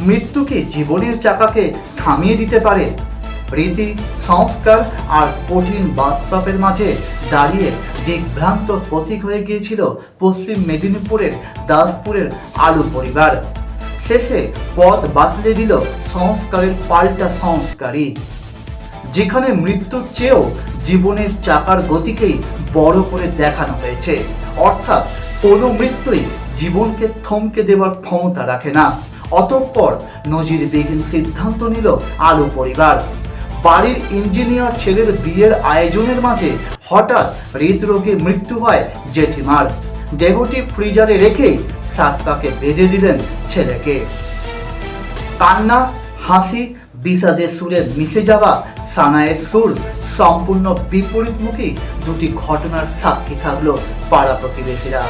মৃত্যু কি জীবনের চাকাকে থামিয়ে দিতে পারে? রীতি, সংস্কার আর কঠিন বাস্তবের মাঝে দাঁড়িয়ে দিগ্ভ্রান্ত প্রতীক হয়ে গিয়েছিল পশ্চিম মেদিনীপুরের দাসপুরের আলু পরিবার। শেষে পথ বাতলে দিল সংস্কারের পাল্টা সংস্কারই, যেখানে মৃত্যুর চেয়েও জীবনের চাকার গতিকেই বড় করে দেখানো হয়েছে। অর্থাৎ কোনো মৃত্যুই জীবনকে থমকে দেওয়ার ক্ষমতা রাখে না। অতঃপর নজিরবিহীন সিদ্ধান্ত নিল আলু পরিবার। বাড়ির ইঞ্জিনিয়ার ছেলের বিয়ের আয়োজনের মাঝে হঠাৎ হৃদরোগে মৃত্যু হয় জেঠিমার। দেহটি ফ্রিজারে রেখেই সাত পাকে বেঁধে দিলেন ছেলেকে। কান্না, হাসি, বিষাদের সুরে মিশে যাওয়া সানায়ের সুর সম্পূর্ণ বিপরীতমুখী দুটি ঘটনার সাক্ষী থাকলো পাড়া প্রতিবেশীরা।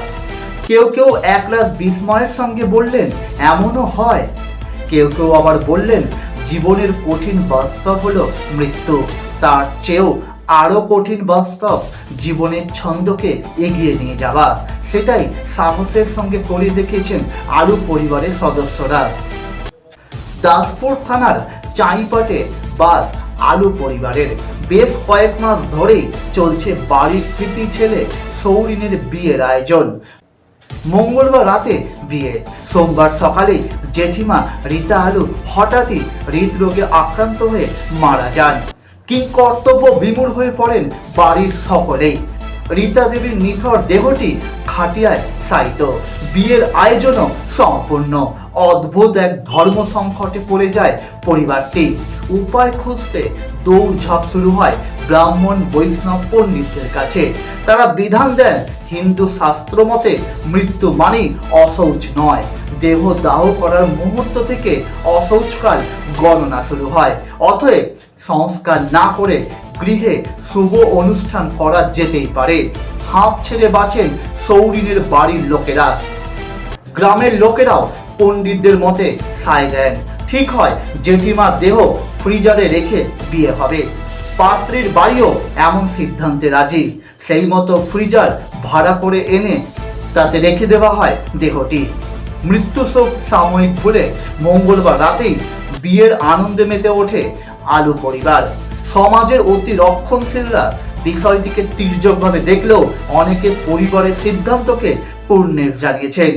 কেউ কেউ একরাশ বিস্ময়ের সঙ্গে বললেন এমনও হয়, কেউ কেউ আবার বললেন জীবনের কঠিন বাস্তব হলো মৃত্যু, তার চেয়েও আরো কঠিন বাস্তব জীবনের ছন্দকে এগিয়ে নিয়ে যাওয়া। সেটাই সাহসের সঙ্গে করে দেখিয়েছেন আলু পরিবারের সদস্যরা। দাসপুর থানার চাঁইপাটে বাস আলু পরিবারের। বেশ কয়েক মাস ধরেই চলছে বাড়ির কৃতি ছেলে সৌরিনের বিয়ের আয়োজন। মঙ্গলবার রাতে বিয়ে, সোমবার সকালে জেঠিমা রীতা আলু হঠাৎই হৃদরোগে আক্রান্ত হয়ে মারা যান। কিংকর্তব্য বিমূঢ় হয়ে পড়েন বাড়ির সকলেই। রীতা দেবীর নিথর দেহটি খাটিয়ায় শায়িত। বিয়ের আয়োজনও সম্পূর্ণ। অদ্ভুত এক ধর্ম সংকটে পড়ে যায় পরিবারটি। উপায় খুঁজতে দৌড়ঝাঁপ শুরু হয় ব্রাহ্মণ বৈষ্ণব পণ্ডিতদের কাছে। তারা বিধান দেন হিন্দু শাস্ত্র মতে মৃত্যু মানেই অশৌচ নয়, দেহ দাহ করার মুহূর্ত থেকে অশৌচকাল গণনা শুরু হয়। অতএব সংস্কার না করে গৃহে শুভ অনুষ্ঠান করা যেতেই পারে। হাঁপ ছেড়ে বাঁচেন সৌরিনের বাড়ির লোকেরা। গ্রামের লোকেরাও পণ্ডিতদের মতে সায় দেন। ঠিক হয় জেঠিমার দেহ ফ্রিজারে রেখে বিয়ে হবে। পাত্রীর বাড়িও এমন সিদ্ধান্তে রাজি। সেই মতো ফ্রিজার ভাড়া করে এনে তাতে রেখে দেওয়া হয় দেহটি। মৃত্যু শোক সাময়িক ভুলে মঙ্গলবার রাতেই বিয়ের আনন্দে মেতে ওঠে আলু পরিবার। সমাজের অতি রক্ষণশীলরা বিষয়টিকে তির্যকভাবে দেখলেও অনেকে পরিবারের সিদ্ধান্তকে পূর্ণের জানিয়েছেন।